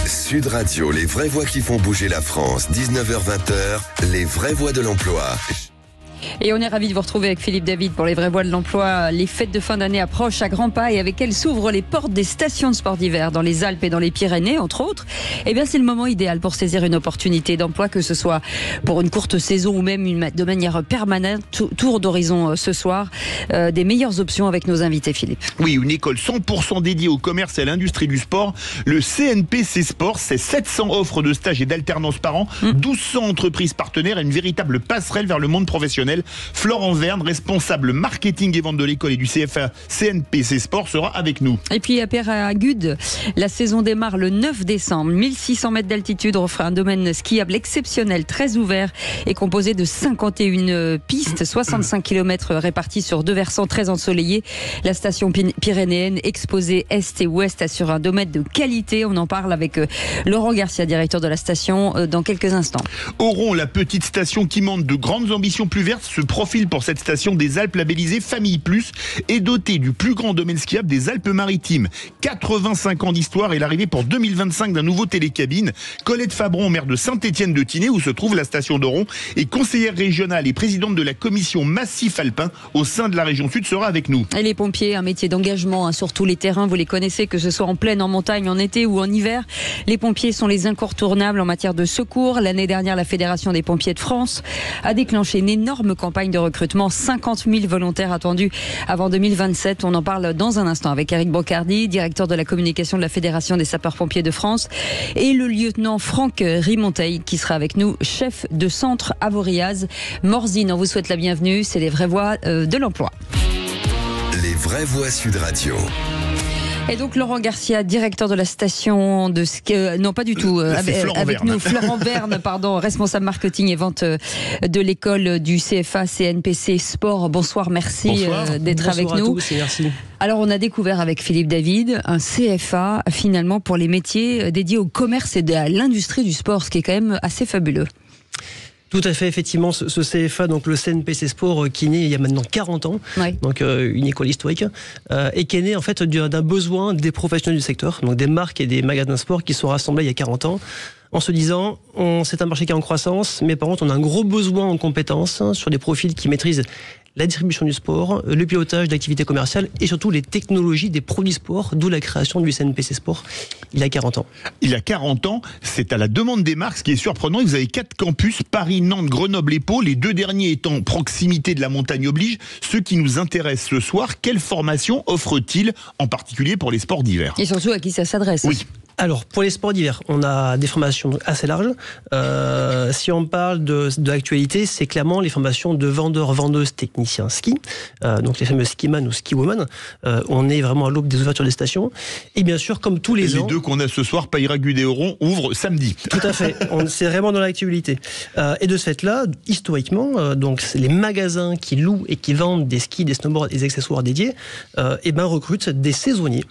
Sud Radio, les vraies voix qui font bouger la France. 19h-20h, les vraies voix de l'emploi. Et on est ravis de vous retrouver avec Philippe David pour les vraies voix de l'emploi. Les fêtes de fin d'année approchent à grands pas et avec elles s'ouvrent les portes des stations de sport d'hiver dans les Alpes et dans les Pyrénées, entre autres. Eh bien, c'est le moment idéal pour saisir une opportunité d'emploi, que ce soit pour une courte saison ou même de manière permanente. Tour d'horizon ce soir. Des meilleures options avec nos invités, Philippe. Oui, une école 100% dédiée au commerce et à l'industrie du sport. Le CNPC Sport, c'est 700 offres de stages et d'alternance par an, 1200 entreprises partenaires et une véritable passerelle vers le monde professionnel. Florent Verne, responsable marketing et vente de l'école et du CFA CNPC Sport, sera avec nous. Et puis à Peyragudes, la saison démarre le 9 décembre. 1600 mètres d'altitude offre un domaine skiable exceptionnel, très ouvert et composé de 51 pistes, 65 km répartis sur 2 versants très ensoleillés. La station pyrénéenne exposée Est et Ouest assure un domaine de qualité. On en parle avec Laurent Garcia, directeur de la station, dans quelques instants. Oron, la petite station qui montre de grandes ambitions plus vertes, se profile pour cette station des Alpes labellisée Famille Plus et dotée du plus grand domaine skiable des Alpes-Maritimes. 85 ans d'histoire et l'arrivée pour 2025 d'un nouveau télécabine. Colette Fabron, maire de Saint-Étienne-de-Tinée, où se trouve la station d'Oron, et conseillère régionale et présidente de la commission Massif Alpin au sein de la région Sud, sera avec nous. Et les pompiers, un métier d'engagement sur tous les terrains, vous les connaissez, que ce soit en plaine, en montagne, en été ou en hiver. Les pompiers sont les incontournables en matière de secours. L'année dernière, la Fédération des pompiers de France a déclenché une énorme campagne de recrutement, 50 000 volontaires attendus avant 2027. On en parle dans un instant avec Eric Brocardi, directeur de la communication de la Fédération des sapeurs-pompiers de France, et le lieutenant Franck Rimonteil qui sera avec nous, chef de centre à Voriaz. Morzine, on vous souhaite la bienvenue, c'est les vraies voix de l'emploi. Les vraies voix Sud Radio. Et donc Laurent Garcia, directeur de la station de ski, non pas du tout, avec nous Florent Verne, pardon, responsable marketing et vente de l'école du CFA CNPC Sport. Bonsoir, merci d'être avec nous. Tous et merci. Alors on a découvert avec Philippe David un CFA finalement pour les métiers dédiés au commerce et à l'industrie du sport, ce qui est quand même assez fabuleux. Tout à fait, effectivement, ce CFA, donc le CNPC Sport, qui est né il y a maintenant 40 ans, donc une école historique, et qui est né en fait d'un besoin des professionnels du secteur, donc des marques et des magasins de sport qui sont rassemblés il y a 40 ans, en se disant, c'est un marché qui est en croissance, mais par contre on a un gros besoin en compétences sur des profils qui maîtrisent la distribution du sport, le pilotage d'activités commerciales et surtout les technologies des produits sport, d'où la création du CNPC Sport il y a 40 ans. Il y a 40 ans, c'est à la demande des marques, ce qui est surprenant. Vous avez 4 campus, Paris, Nantes, Grenoble et Pau, les 2 derniers étant proximité de la montagne oblige. Ce qui nous intéresse ce soir, quelle formation offre-t-il, en particulier pour les sports d'hiver? Et surtout à qui ça s'adresse? Oui. Alors, pour les sports d'hiver, on a des formations assez larges. Si on parle de l'actualité, c'est clairement les formations de vendeurs, vendeuses, techniciens ski, donc les fameux skiman ou skiwoman. On est vraiment à l'aube des ouvertures des stations. Et bien sûr, comme tous les ans... Les deux qu'on a ce soir, Peyragudes et Oron, ouvrent samedi. Tout à fait. C'est vraiment dans l'actualité. Et de ce fait-là, historiquement, donc les magasins qui louent et qui vendent des skis, des snowboards et des accessoires dédiés, recrutent des saisonniers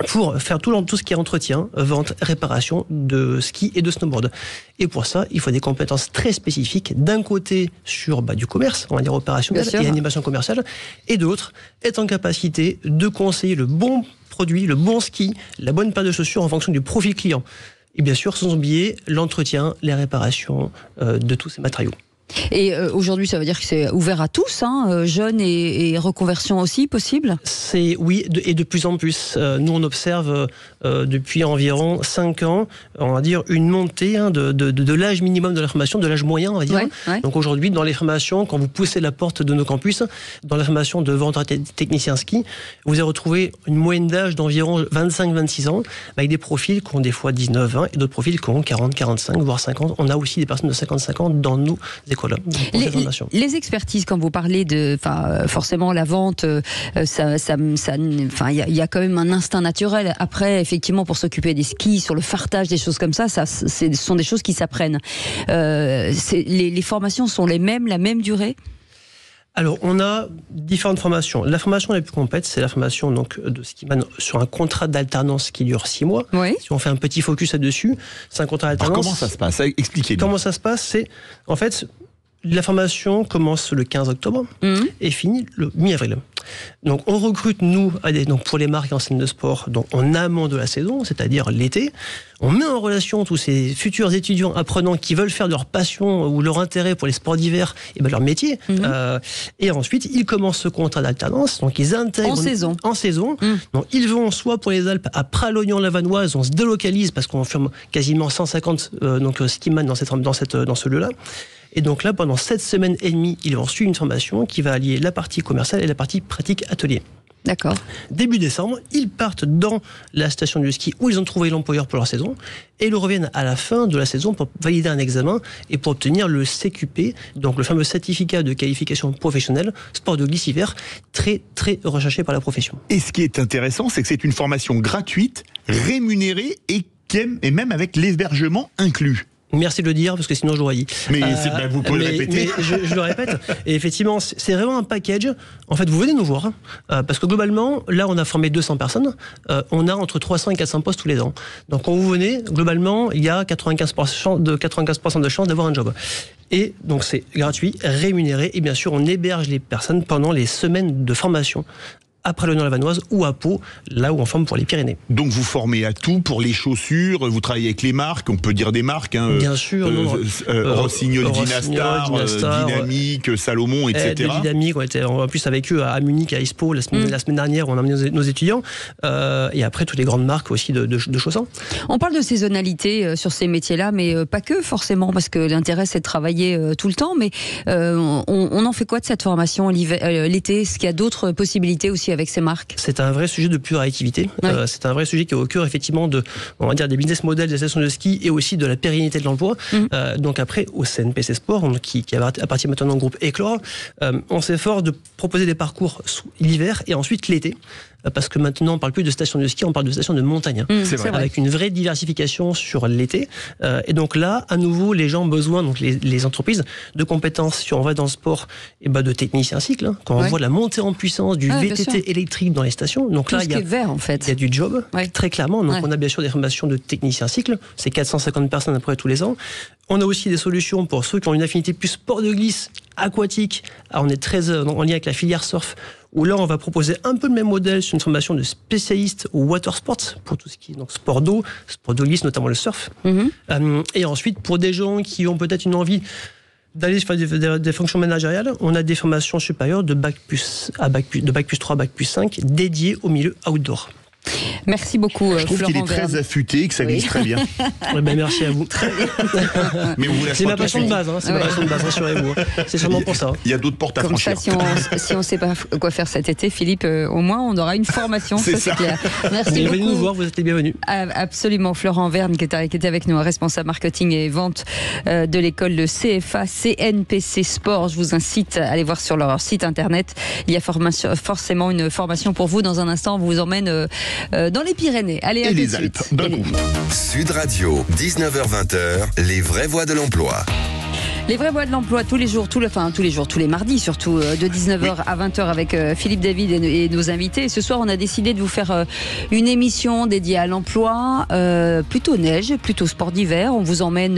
pour faire tout ce qui est entretien, vente, réparation de ski et de snowboard. Et pour ça, il faut des compétences très spécifiques, d'un côté sur du commerce, on va dire opérationnel et animation commerciale, et d'autre, être en capacité de conseiller le bon produit, le bon ski, la bonne paire de chaussures en fonction du profil client. Et bien sûr, sans oublier l'entretien, les réparations de tous ces matériaux. Et aujourd'hui, ça veut dire que c'est ouvert à tous, jeunes et reconversion aussi possible? Oui, et de plus en plus. Nous, on observe depuis environ 5 ans, on va dire, une montée de l'âge minimum de la formation, de l'âge moyen, on va dire. Ouais. Donc aujourd'hui, dans les formations, quand vous poussez la porte de nos campus, dans la formation de vendeur technicien ski, vous allez retrouver une moyenne d'âge d'environ 25-26 ans, avec des profils qui ont des fois 19 ans et d'autres profils qui ont 40, 45, voire 50. On a aussi des personnes de 55 ans dans nos écoles. Les expertises, quand vous parlez de, forcément la vente, il y a quand même un instinct naturel. Après, effectivement, pour s'occuper des skis, sur le fartage, des choses comme ça, ce sont des choses qui s'apprennent. Les formations sont les mêmes, la même durée? Alors, on a différentes formations. La formation la plus complète, c'est la formation donc, de skiman sur un contrat d'alternance qui dure 6 mois. Oui. Si on fait un petit focus là-dessus, c'est un contrat d'alternance. Alors, comment ça se passe? Expliquez-nous. Comment ça se passe? C'est, en fait, La formation commence le 15 octobre et finit le mi-avril. Donc on recrute, nous, donc pour les marques et enseignes de sport, donc en amont de la saison, c'est-à-dire l'été. On met en relation tous ces futurs étudiants apprenants qui veulent faire de leur passion ou leur intérêt pour les sports d'hiver, et leur métier. Et ensuite, ils commencent ce contrat d'alternance, donc ils intègrent en saison. Donc ils vont soit pour les Alpes à Pralognan-la-Vanoise, on se délocalise parce qu'on forme quasiment 150 skiman dans ce lieu-là. Et donc là, pendant 7 semaines et demie, ils vont suivre une formation qui va allier la partie commerciale et la partie pratique atelier. D'accord. Début décembre, ils partent dans la station de ski où ils ont trouvé l'employeur pour leur saison et ils reviennent à la fin de la saison pour valider un examen et pour obtenir le CQP, donc le fameux certificat de qualification professionnelle sport de glisse hiver, très très recherché par la profession. Et ce qui est intéressant, c'est que c'est une formation gratuite, rémunérée et même avec l'hébergement inclus. Merci de le dire, parce que sinon je l'aurais dit. Mais vous pouvez le répéter. Mais je le répète. Et effectivement, c'est vraiment un package. En fait, vous venez nous voir, parce que globalement, là, on a formé 200 personnes. On a entre 300 et 400 postes tous les ans. Donc, quand vous venez, globalement, il y a 95% de chances d'avoir un job. Et donc, c'est gratuit, rémunéré. Et bien sûr, on héberge les personnes pendant les semaines de formation à Pralognan-la-Vanoise ou à Pau, là où on forme pour les Pyrénées. Donc vous formez à tout pour les chaussures, vous travaillez avec les marques, on peut dire des marques, bien sûr, Rossignol, Dynastar, Dynamique, Salomon, etc. Dynamique, on était en plus avec eux à Munich, à Expo, la semaine dernière, on a amené nos étudiants, et après toutes les grandes marques aussi de chaussants. On parle de saisonnalité sur ces métiers-là, mais pas que forcément, parce que l'intérêt c'est de travailler tout le temps, mais on en fait quoi de cette formation l'été? Est-ce qu'il y a d'autres possibilités aussi avec ces marques? C'est un vrai sujet de pure réactivité. C'est un vrai sujet qui est au cœur effectivement des business models des stations de ski et aussi de la pérennité de l'emploi. Donc après, au CNPC Sport, qui appartient maintenant au groupe Éclore, on s'efforce de proposer des parcours l'hiver et ensuite l'été. Parce que maintenant, on ne parle plus de stations de ski, on parle de stations de montagne. C'est vrai. Avec une vraie diversification sur l'été. Et donc là, à nouveau, les gens ont besoin, donc les entreprises, de compétences, si on va dans le sport, de technicien cycle. Quand on voit la montée en puissance du VTT électrique dans les stations. Donc là, il y a du job, très clairement. Donc on a bien sûr des formations de technicien cycle. C'est 450 personnes à peu près tous les ans. On a aussi des solutions pour ceux qui ont une affinité plus sport de glisse, aquatique. Alors on est très en lien avec la filière surf, où là on va proposer un peu le même modèle sur une formation de spécialiste au water sports, pour tout ce qui est donc sport d'eau, sport de glisse, notamment le surf. Et ensuite, pour des gens qui ont peut-être une envie d'aller faire des fonctions managériales, on a des formations supérieures de bac plus 3, bac plus 5, dédiées au milieu outdoor. Merci beaucoup, Je trouve qu'il est très affûté et que ça glisse très bien. Merci à vous. Mais c'est ma passion de base, c'est ma passion de base, rassurez-vous. C'est sûrement pour ça. Il y a d'autres portes à franchir. Si on ne sait pas quoi faire cet été, Philippe, au moins on aura une formation, c'est clair. Merci beaucoup. Venez nous voir, vous êtes les bienvenus. Absolument, Florent Verne qui était avec nous, responsable marketing et vente de l'école de CFA CNPC Sport. Je vous incite à aller voir sur leur site internet. Il y a forcément une formation pour vous. Dans un instant, on vous emmène dans les Pyrénées. Allez, à et tout les de Alpes, suite. d'un coup. Sud Radio, 19h-20h, les vraies voix de l'emploi. Les vraies voix de l'emploi tous les jours, tous les mardis surtout, de 19h à 20h avec Philippe David et nos invités. Et ce soir, on a décidé de vous faire une émission dédiée à l'emploi, plutôt neige, plutôt sport d'hiver. On vous emmène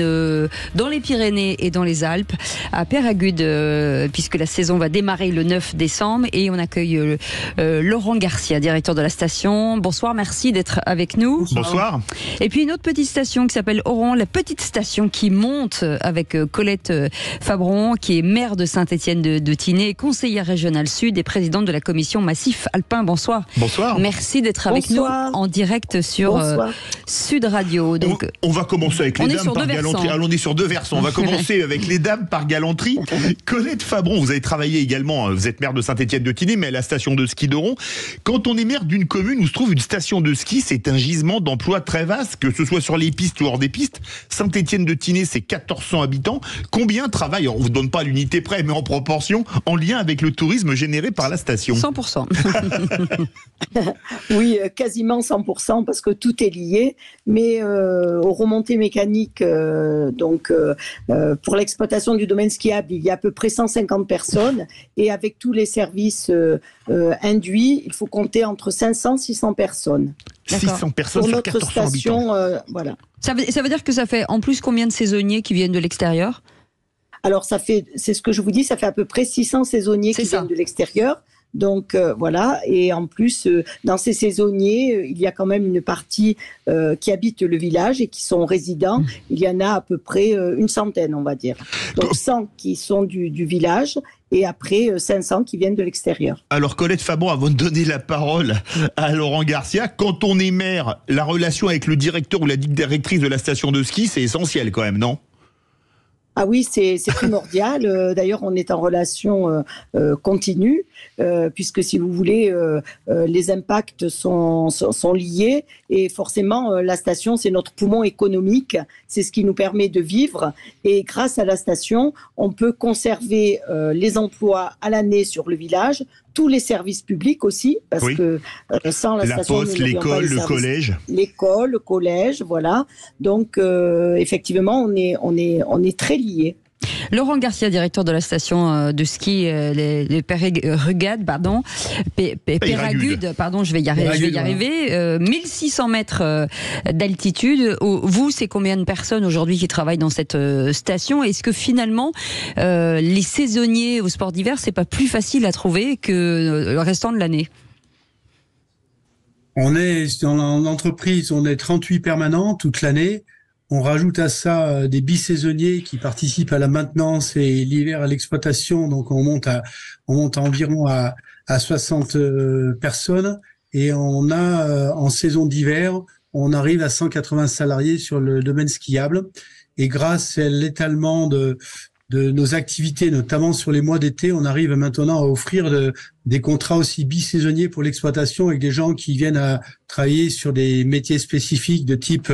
dans les Pyrénées et dans les Alpes, à Peyragudes, puisque la saison va démarrer le 9 décembre. Et on accueille Laurent Garcia, directeur de la station. Bonsoir, merci d'être avec nous. Bonsoir. Et puis une autre petite station qui s'appelle Oron, la petite station qui monte avec Colette Fabron, qui est maire de Saint-Étienne de Tinée, conseillère régionale sud et présidente de la commission Massif Alpin. Bonsoir. Bonsoir. Merci d'être avec nous en direct sur Sud Radio. Donc, on va commencer avec les dames par galanterie. Alors, on est sur deux versants. On va commencer avec les dames par galanterie. Colette Fabron, vous avez travaillé également, vous êtes maire de Saint-Étienne de Tinée, mais à la station de ski d'Oron. Quand on est maire d'une commune où se trouve une station de ski, c'est un gisement d'emploi très vaste, que ce soit sur les pistes ou hors des pistes. Saint-Étienne de Tinée, c'est 1400 habitants. Combien travaillent, on ne vous donne pas l'unité près, mais en proportion, en lien avec le tourisme généré par la station? 100%. Oui, quasiment 100%, parce que tout est lié. Mais aux remontées mécaniques, pour l'exploitation du domaine skiable, il y a à peu près 150 personnes. Et avec tous les services induits, il faut compter entre 500 et 600 personnes. 600 personnes pour sur notre 1400 station, habitants. voilà. Ça veut dire que ça fait en plus combien de saisonniers qui viennent de l'extérieur? Alors c'est ce que je vous dis, ça fait à peu près 600 saisonniers qui viennent de l'extérieur. Donc voilà, et en plus, dans ces saisonniers, il y a quand même une partie qui habite le village et qui sont résidents. Il y en a à peu près une centaine, on va dire. Donc 100 qui sont du village et après 500 qui viennent de l'extérieur. Alors Colette Fabon, avant de donner la parole à Laurent Garcia, quand on est maire, la relation avec le directeur ou la directrice de la station de ski, c'est essentiel quand même, non ? Ah oui, c'est primordial. D'ailleurs, on est en relation continue, puisque si vous voulez, les impacts sont liés et forcément, la station, c'est notre poumon économique, c'est ce qui nous permet de vivre. Et grâce à la station, on peut conserver les emplois à l'année sur le village, tous les services publics aussi, parce que sans la station, poste, l'école, le collège. L'école, le collège, voilà. Donc, effectivement, on est très liés. Laurent Garcia, directeur de la station de ski les Péragud, pardon, je vais y arriver. 1600 mètres d'altitude. Vous, c'est combien de personnes aujourd'hui qui travaillent dans cette station ? Est-ce que finalement, les saisonniers au sport d'hiver, c'est pas plus facile à trouver que le restant de l'année ? On est dans l'entreprise, on est 38 permanents toute l'année. On rajoute à ça des bisaisonniers qui participent à la maintenance et l'hiver à l'exploitation. Donc on monte environ à 60 personnes. Et on a en saison d'hiver, on arrive à 180 salariés sur le domaine skiable. Et grâce à l'étalement de nos activités, notamment sur les mois d'été, on arrive maintenant à offrir des contrats aussi bisaisonniers pour l'exploitation avec des gens qui viennent à travailler sur des métiers spécifiques de type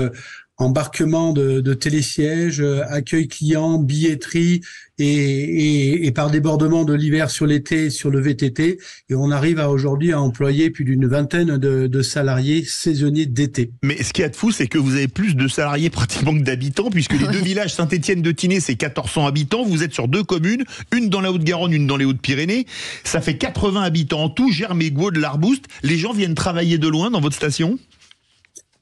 embarquement de télésièges, accueil client, billetterie et par débordement de l'hiver sur l'été, sur le VTT. Et on arrive aujourd'hui à employer plus d'une vingtaine de salariés saisonniers d'été. Mais ce qu'il y a de fou, c'est que vous avez plus de salariés pratiquement que d'habitants, puisque les deux villages Saint-Étienne-de-Tinée, c'est 1400 habitants. Vous êtes sur deux communes, une dans la Haute-Garonne, une dans les Hautes-Pyrénées. Ça fait 80 habitants en tout. Germégo, de l'Arboust. Les gens viennent travailler de loin dans votre station ?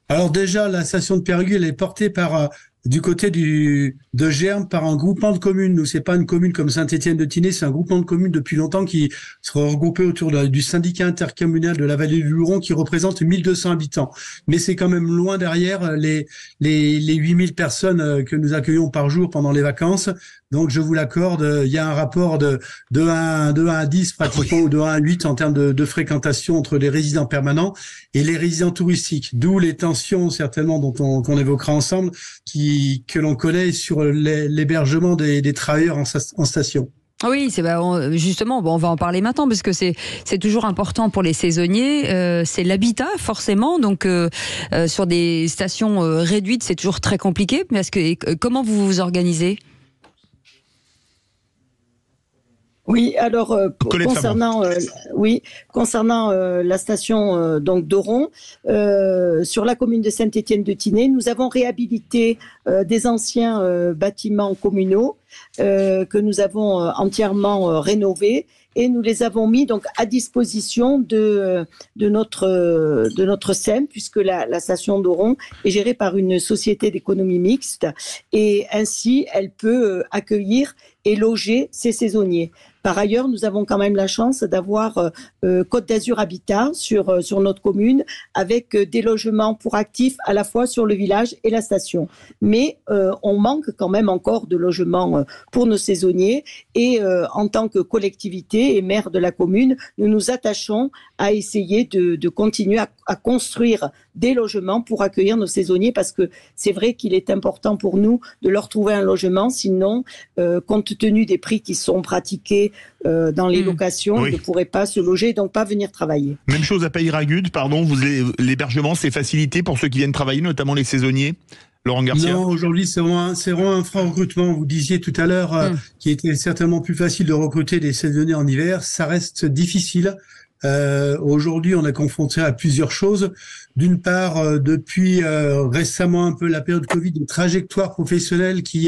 Alors déjà, la station de Péragud, elle est portée par du côté de Germes par un groupement de communes. Nous, c'est pas une commune comme Saint-Étienne-de-Tinée, c'est un groupement de communes depuis longtemps qui se regroupé autour du syndicat intercommunal de la vallée du Luron qui représente 1200 habitants. Mais c'est quand même loin derrière les 8000 personnes que nous accueillons par jour pendant les vacances. Donc, je vous l'accorde, il y a un rapport de 1 à 10 pratiquement, ou de 1 à 8 en termes de fréquentation entre les résidents permanents et les résidents touristiques. D'où les tensions, certainement, qu'on évoquera ensemble, que l'on connaît sur l'hébergement des travailleurs en station. Oui, justement, on va en parler maintenant parce que c'est toujours important pour les saisonniers. C'est l'habitat forcément, donc sur des stations réduites, c'est toujours très compliqué. Parce que comment vous vous organisez ? Oui, alors concernant la station donc d'Oron, sur la commune de Saint-Étienne-de-Tinée, nous avons réhabilité des anciens bâtiments communaux que nous avons entièrement rénovés et nous les avons mis donc à disposition de notre SEM, puisque la station d'Oron est gérée par une société d'économie mixte et ainsi elle peut accueillir et loger ses saisonniers. Par ailleurs, nous avons quand même la chance d'avoir Côte d'Azur Habitat sur notre commune avec des logements pour actifs à la fois sur le village et la station. Mais on manque quand même encore de logements pour nos saisonniers et en tant que collectivité et maire de la commune, nous nous attachons à essayer de continuer à construire des logements pour accueillir nos saisonniers parce que c'est vrai qu'il est important pour nous de leur trouver un logement, sinon compte tenu des prix qui sont pratiqués dans les locations, ils ne pourraient pas se loger, donc pas venir travailler. Même chose à Péragud, pardon, l'hébergement c'est facilité pour ceux qui viennent travailler, notamment les saisonniers. Laurent Garcia. Non, aujourd'hui c'est vraiment un franc recrutement. Vous disiez tout à l'heure qu'il était certainement plus facile de recruter des saisonniers en hiver. Ça reste difficile. Aujourd'hui, on est confronté à plusieurs choses. D'une part, depuis récemment un peu la période Covid, une trajectoire professionnelle qui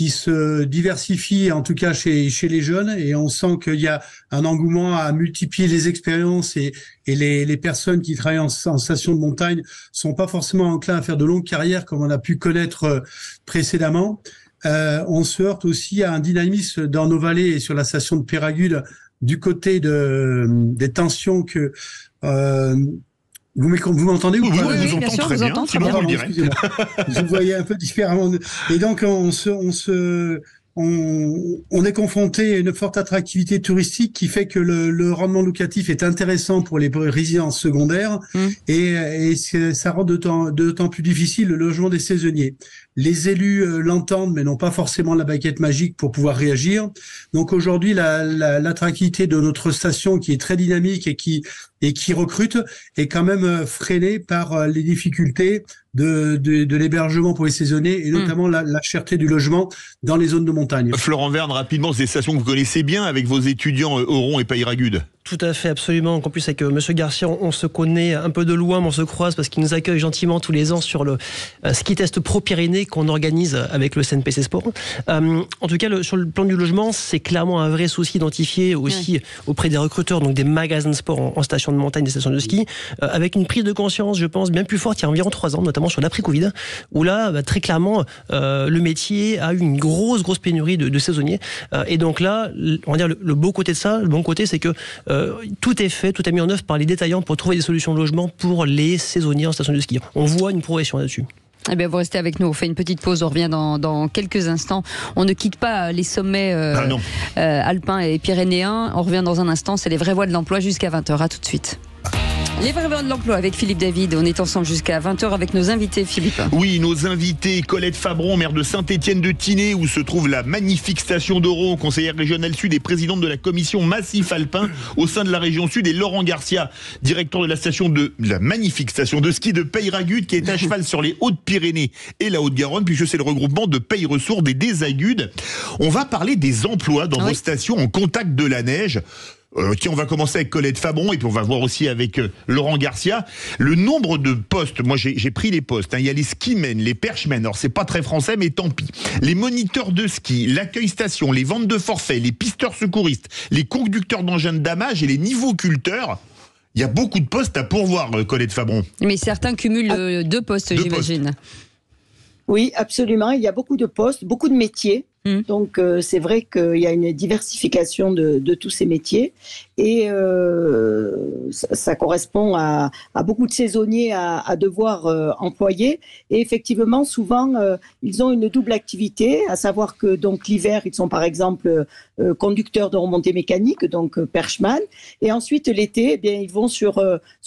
se diversifie, en tout cas chez les jeunes, et on sent qu'il y a un engouement à multiplier les expériences et les personnes qui travaillent en station de montagne sont pas forcément enclins à faire de longues carrières comme on a pu connaître précédemment. on se heurte aussi à un dynamisme dans nos vallées et sur la station de Peyragudes du côté des tensions que vous m'entendez ou Oui, pas? oui, oui, vous bien entend sûr, très vous bien. entend très Sinon, bien. vous le direz. Excusez-moi. Je le voyais un peu différemment. Et donc, on est confronté à une forte attractivité touristique qui fait que le rendement locatif est intéressant pour les résidences secondaires et ça rend d'autant plus difficile le logement des saisonniers. Les élus l'entendent mais n'ont pas forcément la baguette magique pour pouvoir réagir. Donc aujourd'hui, l'attractivité de notre station qui est très dynamique et qui recrute est quand même freinée par les difficultés de l'hébergement pour les saisonniers et notamment la cherté du logement dans les zones de montagne. Florent Verne, rapidement, c'est des stations que vous connaissez bien avec vos étudiants Oron et Peyragudes. Tout à fait, absolument. En plus, avec Monsieur Garcia, on se connaît un peu de loin, mais on se croise parce qu'il nous accueille gentiment tous les ans sur le ski test Pro Pyrénées qu'on organise avec le CNPC Sport. En tout cas, sur le plan du logement, c'est clairement un vrai souci identifié aussi auprès des recruteurs, donc des magasins de sport en station de montagne, des stations de ski, avec une prise de conscience, je pense, bien plus forte il y a environ 3 ans, notamment sur l'après-Covid, où là, très clairement, le métier a eu une grosse pénurie de saisonniers. Et donc là, on va dire le beau côté de ça, le bon côté, c'est que tout est fait, tout est mis en œuvre par les détaillants pour trouver des solutions de logement pour les saisonniers en station de ski. On voit une progression là-dessus. Eh bien, vous restez avec nous, on fait une petite pause, on revient dans quelques instants. On ne quitte pas les sommets alpins et pyrénéens, on revient dans un instant, c'est les vraies voies de l'emploi jusqu'à 20h, à tout de suite. Les vraies voies de l'emploi avec Philippe David, on est ensemble jusqu'à 20h avec nos invités, Philippe. Oui, nos invités, Colette Fabron, maire de Saint-Étienne-de-Tinée, où se trouve la magnifique station d'Oron, conseillère régionale sud et présidente de la commission Massif Alpin au sein de la région sud, et Laurent Garcia, directeur de la magnifique station de ski de Peyragudes, qui est à cheval sur les Hautes-Pyrénées et la Haute-Garonne, puisque c'est le regroupement de Peyresourde et des Agudes. On va parler des emplois dans vos stations en contact de la neige. Tiens, on va commencer avec Colette Fabron et puis on va voir aussi avec Laurent Garcia le nombre de postes. Moi, j'ai pris les postes. Il y a les skimen, les perchmen. Alors, c'est pas très français, mais tant pis. Les moniteurs de ski, l'accueil station, les ventes de forfaits, les pisteurs secouristes, les conducteurs d'engins de damage et les niveauculteurs. Il y a beaucoup de postes à pourvoir, Colette Fabron. Mais certains cumulent 2 postes, j'imagine. Oui, absolument. Il y a beaucoup de postes, beaucoup de métiers. Donc, c'est vrai qu'il y a une diversification de tous ces métiers et ça correspond à beaucoup de saisonniers à devoir employer. Et effectivement, souvent, ils ont une double activité, à savoir que donc l'hiver, ils sont par exemple conducteurs de remontée mécanique, donc perchman. Et ensuite, l'été, eh bien, ils vont sur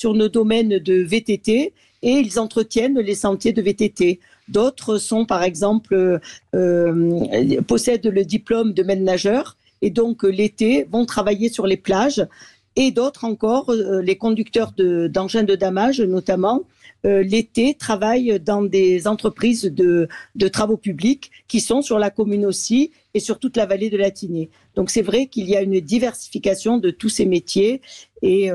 nos domaines de VTT et ils entretiennent les sentiers de VTT. D'autres sont, par exemple, possèdent le diplôme de maître nageur et donc l'été vont travailler sur les plages. Et d'autres encore, les conducteurs d'engins de damage notamment, l'été travaillent dans des entreprises de travaux publics qui sont sur la commune aussi et sur toute la vallée de la Tinée. Donc c'est vrai qu'il y a une diversification de tous ces métiers et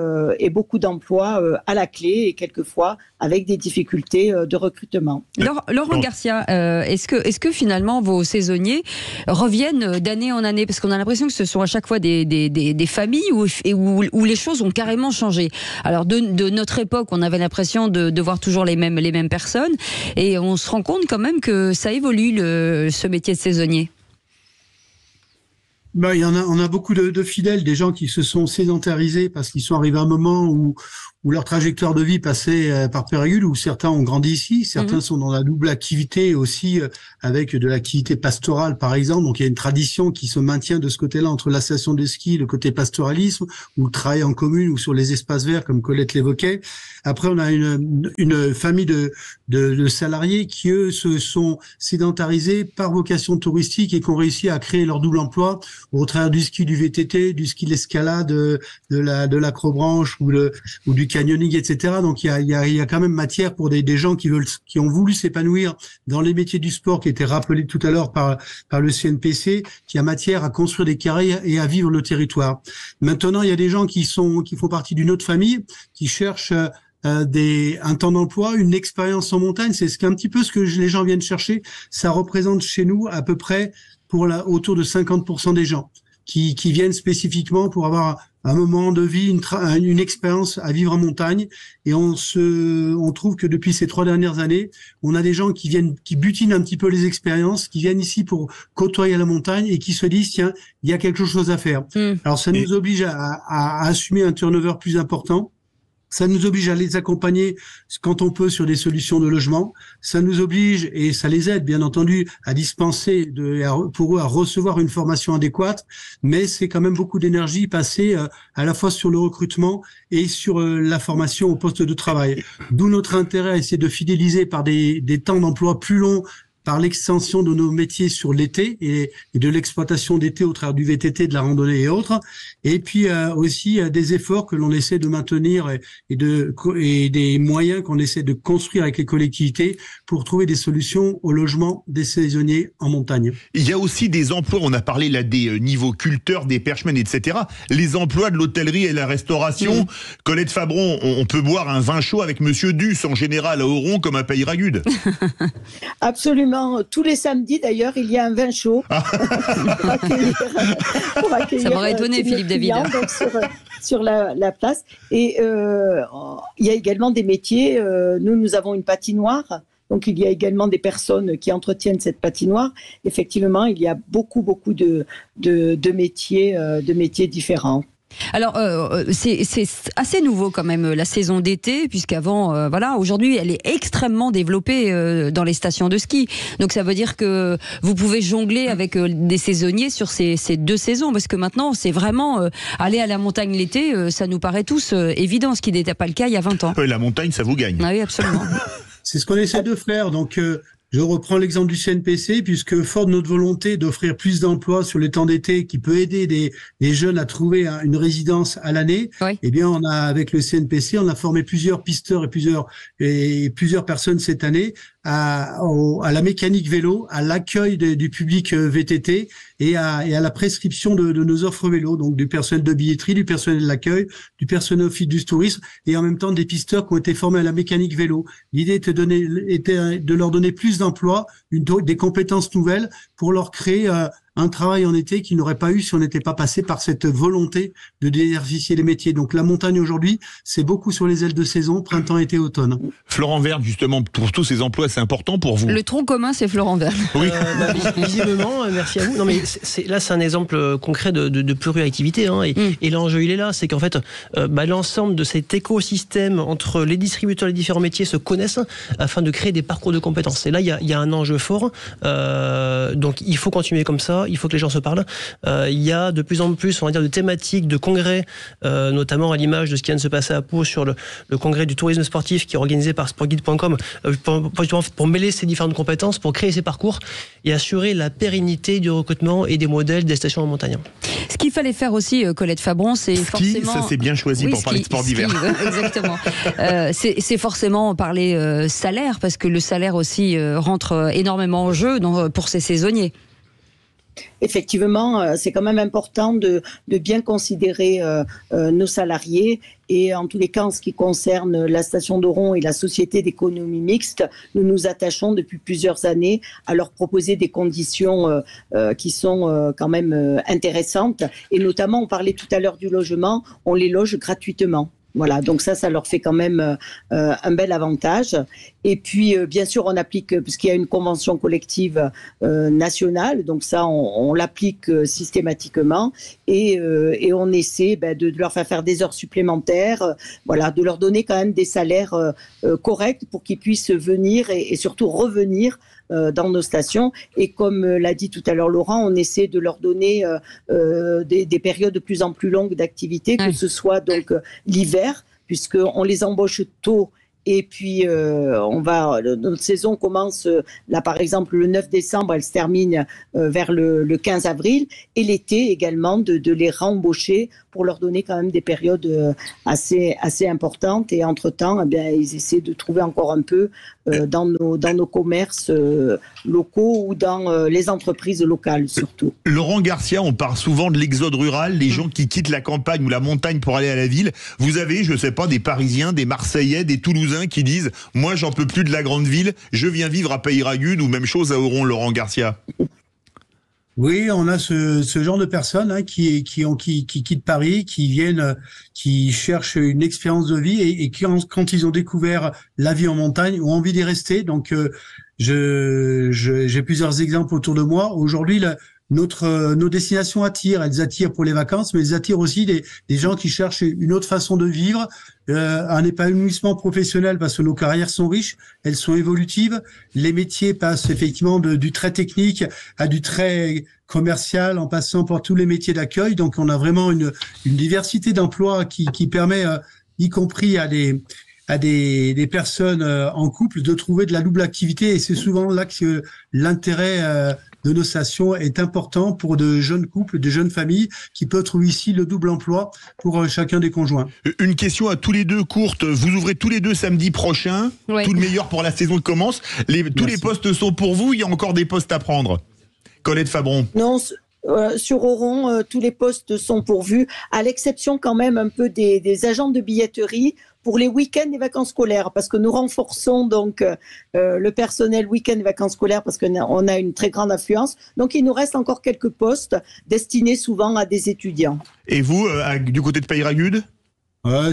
beaucoup d'emplois à la clé et quelquefois avec des difficultés de recrutement. Laurent Garcia, est-ce que finalement vos saisonniers reviennent d'année en année? Parce qu'on a l'impression que ce sont à chaque fois des familles où les choses ont carrément changé. Alors de notre époque, on avait l'impression de voir toujours les mêmes personnes et on se rend compte quand même que ça évolue ce métier de saisonnier. On a beaucoup de fidèles, des gens qui se sont sédentarisés parce qu'ils sont arrivés à un moment où leur trajectoire de vie passait par Peyragudes, où certains ont grandi ici, certains sont dans la double activité aussi avec de l'activité pastorale par exemple. Donc il y a une tradition qui se maintient de ce côté-là entre la station de ski, le côté pastoralisme, ou le travail en commune ou sur les espaces verts comme Colette l'évoquait. Après on a une famille de salariés qui eux se sont sédentarisés par vocation touristique et qui ont réussi à créer leur double emploi au travers du ski du VTT, du ski de l'escalade, de l'acrobranche ou du canyoning, etc. Donc il y a quand même matière pour des gens qui ont voulu s'épanouir dans les métiers du sport qui étaient rappelés tout à l'heure par le CNPC, qui a matière à construire des carrières et à vivre le territoire. Maintenant, il y a des gens qui font partie d'une autre famille, qui cherchent un temps d'emploi, une expérience en montagne. C'est un petit peu ce que les gens viennent chercher. Ça représente chez nous à peu près autour de 50% des gens qui viennent spécifiquement pour avoir un moment de vie, une expérience à vivre en montagne. Et on trouve que depuis ces 3 dernières années, on a des gens qui butinent un petit peu les expériences, qui viennent ici pour côtoyer la montagne et qui se disent, tiens, il y a quelque chose à faire. Alors, ça nous oblige à assumer un turnover plus important. Ça nous oblige à les accompagner quand on peut sur des solutions de logement. Ça nous oblige, et ça les aide bien entendu, à dispenser pour eux à recevoir une formation adéquate. Mais c'est quand même beaucoup d'énergie passée à la fois sur le recrutement et sur la formation au poste de travail. D'où notre intérêt à essayer de fidéliser par des temps d'emploi plus longs, par l'extension de nos métiers sur l'été et de l'exploitation d'été au travers du VTT, de la randonnée et autres. Et puis aussi des efforts que l'on essaie de maintenir et des moyens qu'on essaie de construire avec les collectivités pour trouver des solutions au logement des saisonniers en montagne. Il y a aussi des emplois, on a parlé là des niveaux culteurs, des perchmen, etc. Les emplois de l'hôtellerie et la restauration. Colette Fabron, on peut boire un vin chaud avec Monsieur Duss en général à Oron comme à Peyragudes. Absolument. Tous les samedis, d'ailleurs, il y a un vin chaud pour accueillir ça m'aurait étonné, Philippe David. Donc sur la place. Et il y a également des métiers. Nous avons une patinoire. Donc, il y a également des personnes qui entretiennent cette patinoire. Effectivement, il y a beaucoup de métiers différents. Alors, c'est assez nouveau quand même la saison d'été, puisqu'avant, aujourd'hui, elle est extrêmement développée dans les stations de ski. Donc, ça veut dire que vous pouvez jongler avec des saisonniers sur ces 2 saisons, parce que maintenant, c'est vraiment aller à la montagne l'été, ça nous paraît tous évident, ce qui n'était pas le cas il y a 20 ans. La montagne, ça vous gagne. Ah oui, absolument. C'est ce qu'on essaie de faire. Donc, je reprends l'exemple du CNPC, puisque fort de notre volonté d'offrir plus d'emplois sur les temps d'été, qui peut aider des jeunes à trouver une résidence à l'année, oui. Eh bien, avec le CNPC, on a formé plusieurs pisteurs et plusieurs personnes cette année à la mécanique vélo, à l'accueil du public VTT et à la prescription de nos offres vélo, donc du personnel de billetterie, du personnel de l'accueil, du personnel office du tourisme et en même temps des pisteurs qui ont été formés à la mécanique vélo. L'idée était de leur donner plus d'emplois, des compétences nouvelles pour leur créer un travail en été qu'ils n'auraient pas eu si on n'était pas passé par cette volonté de diversifier les métiers. Donc la montagne aujourd'hui, c'est beaucoup sur les ailes de saison, printemps, été, automne. Florent Verne, justement, pour tous ces emplois, c'est important pour vous. Le tronc commun, c'est Florent Verne. Oui. Visiblement, merci à vous. Non, mais là, c'est un exemple concret de pluriactivité. Et l'enjeu, il est là. C'est qu'en fait, l'ensemble de cet écosystème entre les distributeurs et les différents métiers se connaissent afin de créer des parcours de compétences. Et là, il y a un enjeu fort. Donc, il faut continuer comme ça. Il faut que les gens se parlent. Il y a de plus en plus, on va dire, de thématiques, de congrès, notamment à l'image de ce qui vient de se passer à Pau sur le congrès du tourisme sportif qui est organisé par sportguide.com pour mêler ces différentes compétences, pour créer ces parcours et assurer la pérennité du recrutement et des modèles des stations en montagne. Ce qu'il fallait faire aussi, Colette Fabron, c'est forcément... Ça c'est bien choisi pour parler de sport d'hiver. Exactement. C'est forcément parler salaire, parce que le salaire aussi rentre énormément en jeu pour ces saisonniers. Effectivement, c'est quand même important de bien considérer nos salariés. Et en tous les cas, en ce qui concerne la station d'Oron et la société d'économie mixte, nous nous attachons depuis plusieurs années à leur proposer des conditions qui sont quand même intéressantes. Et notamment, on parlait tout à l'heure du logement, on les loge gratuitement. Voilà, donc ça leur fait quand même un bel avantage. Et puis, bien sûr, on applique, puisqu'il y a une convention collective nationale, donc ça, on l'applique systématiquement. Et on essaie de leur faire des heures supplémentaires, de leur donner quand même des salaires corrects pour qu'ils puissent venir et surtout revenir dans nos stations. Et comme l'a dit tout à l'heure Laurent, on essaie de leur donner des périodes de plus en plus longues d'activité, que ce soit donc l'hiver, puisqu'on les embauche tôt. Et puis, notre saison commence, là par exemple, le 9 décembre, elle se termine vers le 15 avril. Et l'été également, de les rembaucher pour leur donner quand même des périodes assez importantes. Et entre-temps, ils essaient de trouver encore un peu dans nos commerces locaux ou dans les entreprises locales surtout. Laurent Garcia, on parle souvent de l'exode rural, les gens qui quittent la campagne ou la montagne pour aller à la ville. Vous avez, je sais pas, des Parisiens, des Marseillais, des Toulousains qui disent « Moi, j'en peux plus de la grande ville, je viens vivre à Peyragudes » ou même chose à Oron, Laurent Garcia. Oui, on a ce genre de personnes qui quittent Paris, qui viennent, qui cherchent une expérience de vie et qui, quand ils ont découvert la vie en montagne, ont envie d'y rester. Donc, j'ai plusieurs exemples autour de moi. Aujourd'hui, nos destinations attirent. Elles attirent pour les vacances, mais elles attirent aussi des gens qui cherchent une autre façon de vivre, un épanouissement professionnel, parce que nos carrières sont riches, elles sont évolutives. Les métiers passent effectivement du très technique à du très commercial, en passant par tous les métiers d'accueil. Donc, on a vraiment une diversité d'emplois qui permet, y compris à des personnes en couple, de trouver de la double activité. Et c'est souvent là que l'intérêt de nos stations est important pour de jeunes couples, de jeunes familles qui peuvent trouver ici le double emploi pour chacun des conjoints. Une question à tous les deux courte. Vous ouvrez tous les deux samedi prochain. Oui. Tout le meilleur pour la saison qui commence. Tous les postes sont pour vous. Il y a encore des postes à prendre. Colette Fabron. Non, sur Oron, tous les postes sont pourvus, à l'exception quand même un peu des agents de billetterie pour les week-ends et vacances scolaires, parce que nous renforçons donc le personnel week-end et vacances scolaires parce qu'on a une très grande affluence. Donc il nous reste encore quelques postes destinés souvent à des étudiants. Et vous, du côté de Peyragudes ?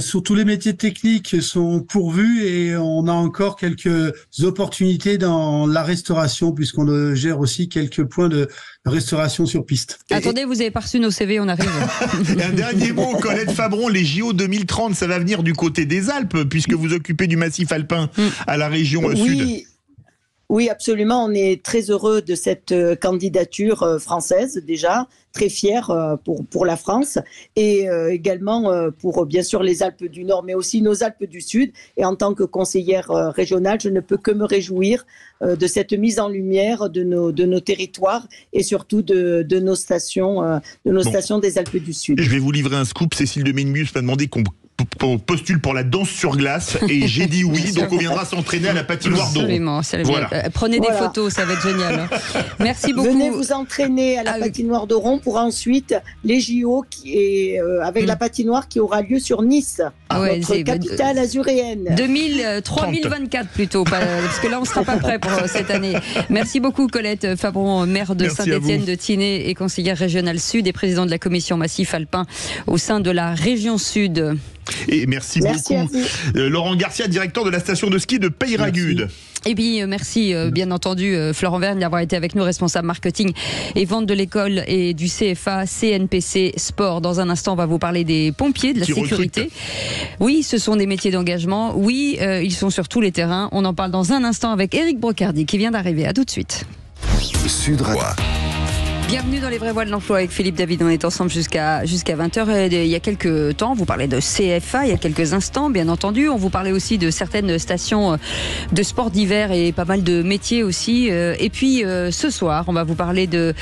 Sur tous les métiers techniques sont pourvus et on a encore quelques opportunités dans la restauration puisqu'on gère aussi quelques points de restauration sur piste. Attendez, vous avez pas reçu nos CV, on arrive. Et un dernier mot, Colette Fabron, les JO 2030, ça va venir du côté des Alpes puisque vous occupez du massif alpin à la région sud. Oui, absolument. On est très heureux de cette candidature française déjà, très fiers pour la France et également pour bien sûr les Alpes du Nord, mais aussi nos Alpes du Sud. Et en tant que conseillère régionale, je ne peux que me réjouir de cette mise en lumière de nos territoires et surtout de nos stations, stations des Alpes du Sud. Je vais vous livrer un scoop. Cécile de Ménimus m'a demandé qu'on postule pour la danse sur glace et j'ai dit oui, donc on viendra s'entraîner à la patinoire d'Oron. Absolument, voilà. Prenez des photos, ça va être génial. Merci beaucoup. Venez vous entraîner à la patinoire d'Oron pour ensuite les JO avec la patinoire qui aura lieu sur Nice, notre capitale azuréenne. 3024 plutôt, parce que là on ne sera pas prêt pour cette année. Merci beaucoup Colette Fabron, maire de Saint-Étienne de Tinée et conseillère régionale Sud et présidente de la commission Massif Alpin au sein de la région Sud. Et merci beaucoup. Laurent Garcia, directeur de la station de ski de Peyragudes. Et puis merci bien entendu Florent Vergne d'avoir été avec nous, responsable marketing et vente de l'école et du CFA CNPC Sport. Dans un instant on va vous parler des pompiers, de la sécurité. Oui, ce sont des métiers d'engagement. Oui, ils sont sur tous les terrains. On en parle dans un instant avec Éric Brocardi qui vient d'arriver. À tout de suite. Bienvenue dans les vraies voies de l'emploi avec Philippe David. On est ensemble jusqu'à 20h. Il y a quelques temps, vous parlez de CFA, il y a quelques instants, bien entendu. On vous parlait aussi de certaines stations de sport d'hiver et pas mal de métiers aussi. Et puis ce soir, on va vous parler du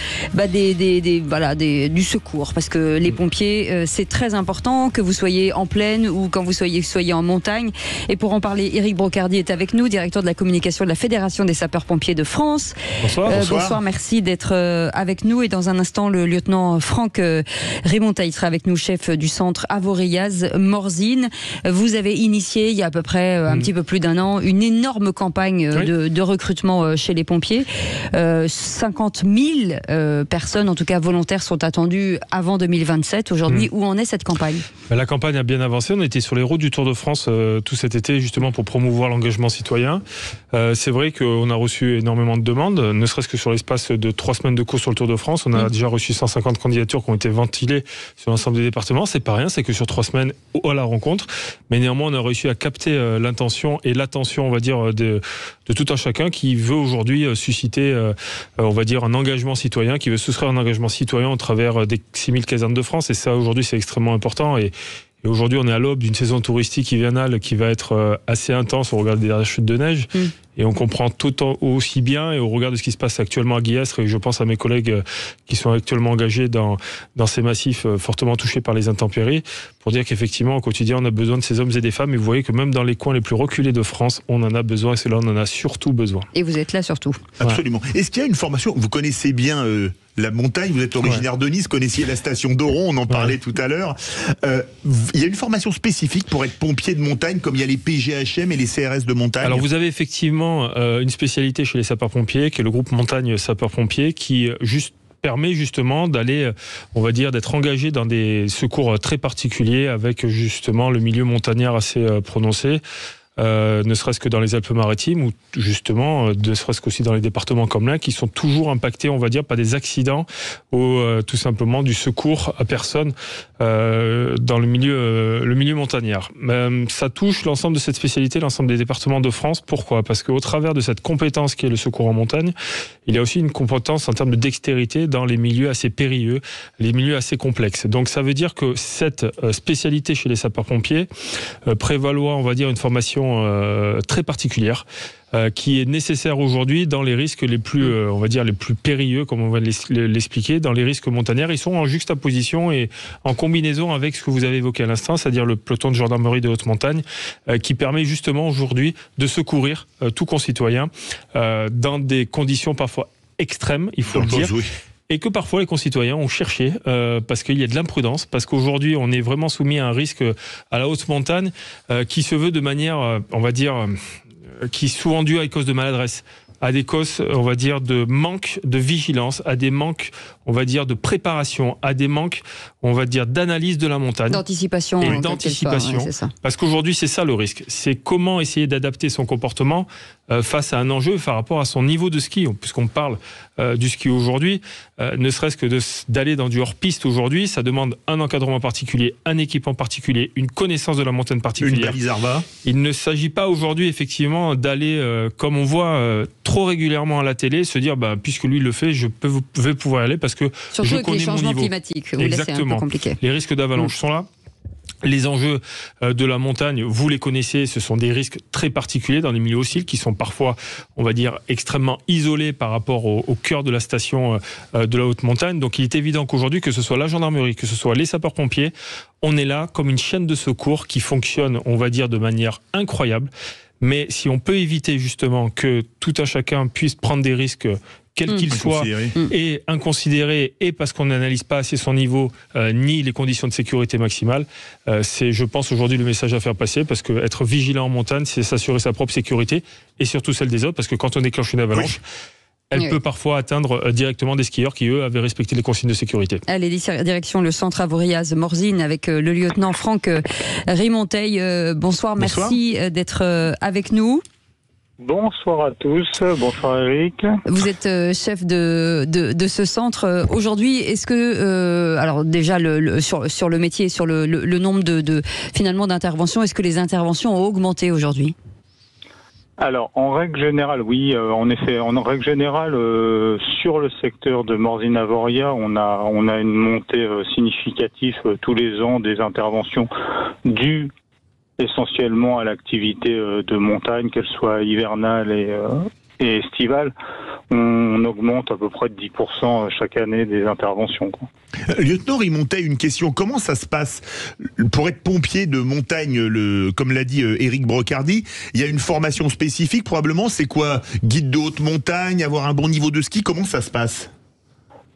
secours, parce que les pompiers, c'est très important que vous soyez en plaine ou quand vous soyez en montagne. Et pour en parler, Éric Brocardi est avec nous, directeur de la communication de la Fédération des sapeurs-pompiers de France. Bonsoir. Bonsoir, merci d'être avec nous. Et dans un instant, le lieutenant Franck Rémontaille sera avec nous, chef du centre Avoriaz-Morzine. Vous avez initié, il y a à peu près un petit peu plus d'un an, une énorme campagne de recrutement chez les pompiers. 50 000 personnes, en tout cas volontaires, sont attendues avant 2027. Aujourd'hui, où en est cette campagne ? La campagne a bien avancé. On était sur les routes du Tour de France tout cet été, justement pour promouvoir l'engagement citoyen. C'est vrai qu'on a reçu énormément de demandes, ne serait-ce que sur l'espace de 3 semaines de course sur le Tour de France. On a déjà reçu 150 candidatures qui ont été ventilées sur l'ensemble des départements. C'est pas rien, c'est que sur 3 semaines à la rencontre. Mais néanmoins, on a réussi à capter l'intention et l'attention, on va dire, de tout un chacun qui veut aujourd'hui susciter, on va dire, un engagement citoyen, qui veut souscrire un engagement citoyen au travers des 6000 casernes de France. Et ça, aujourd'hui, c'est extrêmement important. Et aujourd'hui, on est à l'aube d'une saison touristique hivernale qui va être assez intense au regard des chutes de neige. Et on comprend tout aussi bien, et au regard de ce qui se passe actuellement à Guillestre, et je pense à mes collègues qui sont actuellement engagés dans ces massifs fortement touchés par les intempéries, pour dire qu'effectivement, au quotidien, on a besoin de ces hommes et des femmes. Et vous voyez que même dans les coins les plus reculés de France, on en a besoin, et c'est là on en a surtout besoin. Et vous êtes là surtout. Absolument. Ouais. Est-ce qu'il y a une formation, vous connaissez bien la montagne, vous êtes originaire de Nice, connaissiez la station d'Oron, on en parlait tout à l'heure. Il y a une formation spécifique pour être pompier de montagne, comme il y a les PGHM et les CRS de montagne? Alors vous avez effectivement une spécialité chez les sapeurs-pompiers, qui est le groupe Montagne Sapeurs-Pompiers, qui juste permet justement d'aller, on va dire, d'être engagé dans des secours très particuliers avec justement le milieu montagnard assez prononcé. Ne serait-ce que dans les Alpes-Maritimes ou justement, ne serait-ce qu'aussi dans les départements comme l'Ain qui sont toujours impactés, on va dire, par des accidents ou tout simplement du secours à personne dans le milieu montagnard. Ça touche l'ensemble de cette spécialité, l'ensemble des départements de France. Pourquoi ? Parce qu'au travers de cette compétence qui est le secours en montagne, il y a aussi une compétence en termes de dextérité dans les milieux assez périlleux, les milieux assez complexes. Donc ça veut dire que cette spécialité chez les sapeurs-pompiers prévaloir, on va dire, une formation très particulière qui est nécessaire aujourd'hui dans les risques les plus, on va dire, les plus périlleux, comme on va l'expliquer, dans les risques montagnards. Ils sont en juxtaposition et en combinaison avec ce que vous avez évoqué à l'instant, c'est-à-dire le peloton de gendarmerie de haute montagne, qui permet justement aujourd'hui de secourir tout concitoyen dans des conditions parfois extrêmes, il faut le dire. Oui. Et que parfois les concitoyens ont cherché parce qu'il y a de l'imprudence, parce qu'aujourd'hui on est vraiment soumis à un risque à la haute montagne qui se veut de manière, on va dire, qui est souvent due à cause de maladresse, à des causes, on va dire, de manque de vigilance, à des manques, on va dire, de préparation, à des manques, on va dire, d'analyse de la montagne. D'anticipation. Et d'anticipation. Ouais, parce qu'aujourd'hui, c'est ça le risque. C'est comment essayer d'adapter son comportement face à un enjeu par rapport à son niveau de ski. Puisqu'on parle du ski aujourd'hui, ne serait-ce que d'aller dans du hors-piste aujourd'hui, ça demande un encadrement particulier, un équipement particulier, une connaissance de la montagne particulière. Une balise ARVA. Il ne s'agit pas aujourd'hui, effectivement, d'aller, comme on voit trop régulièrement à la télé, se dire, puisque lui le fait, je vais pouvoir y aller parce que surtout je avec connais les mon changements niveau. Climatiques, où exactement. Là, c'est un peu compliqué. Les risques d'avalanche sont là. Les enjeux de la montagne, vous les connaissez, ce sont des risques très particuliers dans les milieux hostiles qui sont parfois, on va dire, extrêmement isolés par rapport au cœur de la station de la haute montagne. Donc il est évident qu'aujourd'hui, que ce soit la gendarmerie, que ce soit les sapeurs-pompiers, on est là comme une chaîne de secours qui fonctionne, on va dire, de manière incroyable. Mais si on peut éviter justement que tout un chacun puisse prendre des risques quel qu'il soit, et inconsidéré, et parce qu'on n'analyse pas assez son niveau, ni les conditions de sécurité maximale, c'est, je pense, aujourd'hui le message à faire passer, parce que être vigilant en montagne, c'est s'assurer sa propre sécurité, et surtout celle des autres, parce que quand on déclenche une avalanche, elle peut parfois atteindre directement des skieurs qui, eux, avaient respecté les consignes de sécurité. Allez, direction le centre Avoriaz-Morzine avec le lieutenant Franck Rimonteil. Bonsoir, merci d'être avec nous. Bonsoir à tous, bonsoir Eric. Vous êtes chef de ce centre. Aujourd'hui, est-ce que, alors déjà sur le métier, sur le nombre finalement d'interventions, est-ce que les interventions ont augmenté aujourd'hui ? Alors, en règle générale, oui, en effet. En règle générale, sur le secteur de Morzine-Avoria, on a une montée significative tous les ans des interventions dues essentiellement à l'activité de montagne, qu'elle soit hivernale et estivale. On augmente à peu près de 10% chaque année des interventions. Lieutenant Rimonteil, une question. Comment ça se passe pour être pompier de montagne, comme l'a dit Éric Brocardi, il y a une formation spécifique probablement. C'est quoi? Guide de haute montagne, avoir un bon niveau de ski? Comment ça se passe?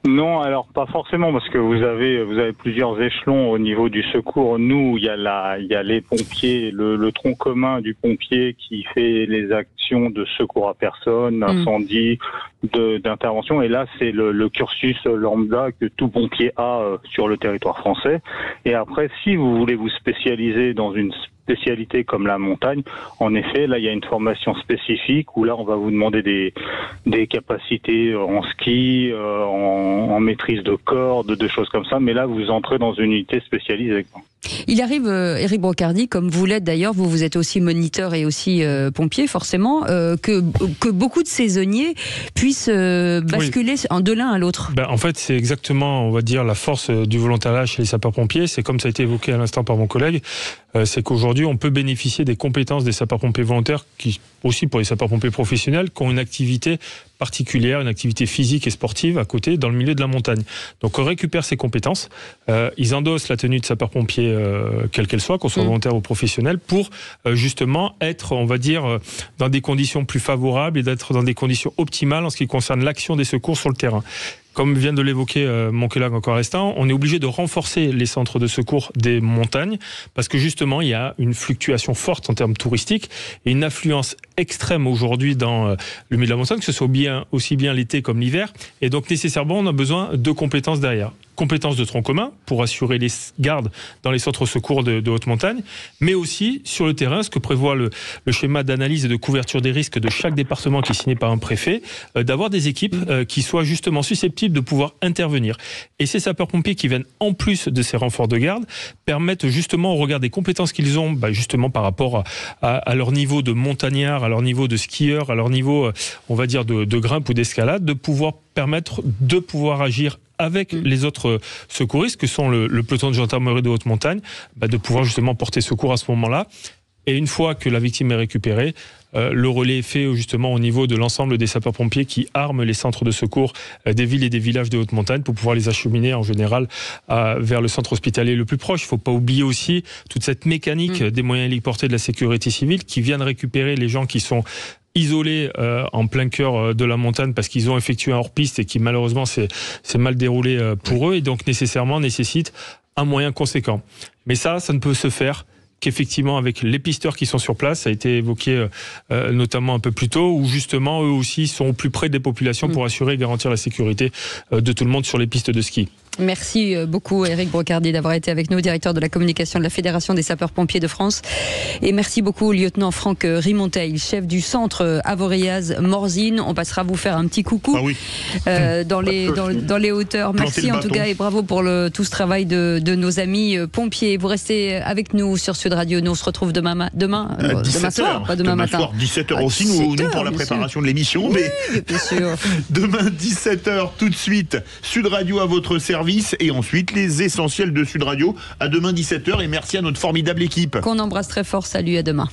Non, alors pas forcément, parce que vous avez plusieurs échelons au niveau du secours. Nous, il y a les pompiers, le tronc commun du pompier qui fait les actions de secours à personne, incendie, d'intervention. Et là, c'est le cursus lambda que tout pompier a sur le territoire français. Et après, si vous voulez vous spécialiser dans une spécialité comme la montagne, en effet, là, il y a une formation spécifique où là, on va vous demander des capacités en ski, en maîtrise de corde, de choses comme ça. Mais là, vous entrez dans une unité spécialisée. Il arrive, Éric Brocardi, comme vous l'êtes d'ailleurs, vous êtes aussi moniteur et aussi pompier, forcément, que beaucoup de saisonniers puissent basculer de l'un à l'autre. En fait, c'est exactement, on va dire, la force du volontariat chez les sapeurs-pompiers. C'est comme ça a été évoqué à l'instant par mon collègue, c'est qu'aujourd'hui, on peut bénéficier des compétences des sapeurs-pompiers volontaires, qui aussi pour les sapeurs-pompiers professionnels, qui ont une activité particulière, une activité physique et sportive à côté, dans le milieu de la montagne. Donc on récupère ces compétences, ils endossent la tenue de sapeur-pompier, quelle qu'elle soit, qu'on soit volontaire ou professionnel, pour justement être, on va dire, dans des conditions plus favorables et d'être dans des conditions optimales en ce qui concerne l'action des secours sur le terrain. comme vient de l'évoquer mon collègue encore à l'instant, on est obligé de renforcer les centres de secours des montagnes parce que justement, il y a une fluctuation forte en termes touristiques et une affluence extrême aujourd'hui dans le milieu de la montagne, que ce soit aussi bien l'été comme l'hiver. Et donc, nécessairement, on a besoin de compétences derrière. Compétences de tronc commun pour assurer les gardes dans les centres de secours de haute montagne, mais aussi sur le terrain, ce que prévoit le schéma d'analyse et de couverture des risques de chaque département qui est signé par un préfet, d'avoir des équipes qui soient justement susceptibles de pouvoir intervenir. Et ces sapeurs-pompiers qui viennent en plus de ces renforts de garde permettent justement, au regard des compétences qu'ils ont, justement par rapport à leur niveau de montagnard, à leur niveau de skieur, à leur niveau, on va dire, de grimpe ou d'escalade, de pouvoir permettre de pouvoir agir avec les autres secouristes que sont le peloton de gendarmerie de haute montagne, de pouvoir justement porter secours à ce moment-là. Et une fois que la victime est récupérée, le relais est fait justement au niveau de l'ensemble des sapeurs-pompiers qui arment les centres de secours des villes et des villages de haute montagne pour pouvoir les acheminer en général vers le centre hospitalier le plus proche. Il ne faut pas oublier aussi toute cette mécanique des moyens héliportés de la sécurité civile qui viennent récupérer les gens qui sont isolés en plein cœur de la montagne parce qu'ils ont effectué un hors-piste et qui malheureusement s'est mal déroulé pour eux et donc nécessairement nécessite un moyen conséquent. Mais ça ne peut se faire qu'effectivement avec les pisteurs qui sont sur place, ça a été évoqué notamment un peu plus tôt, où justement eux aussi sont au plus près des populations pour assurer et garantir la sécurité de tout le monde sur les pistes de ski. Merci beaucoup Éric Brocardier d'avoir été avec nous, directeur de la communication de la Fédération des sapeurs-pompiers de France. Et merci beaucoup au lieutenant Franck Rimonteil, chef du centre Avoriaz Morzine. On passera vous faire un petit coucou dans les hauteurs. Merci en tout cas et bravo pour tout ce travail de nos amis pompiers. Vous restez avec nous sur Sud Radio. Nous on se retrouve demain soir, pas demain matin. Soir, 17h aussi, nous pour la préparation de l'émission. Oui, mais bien sûr. Demain 17h tout de suite, Sud Radio à votre service. Et ensuite les essentiels de Sud Radio à demain 17h et merci à notre formidable équipe qu'on embrasse très fort. Salut, à demain.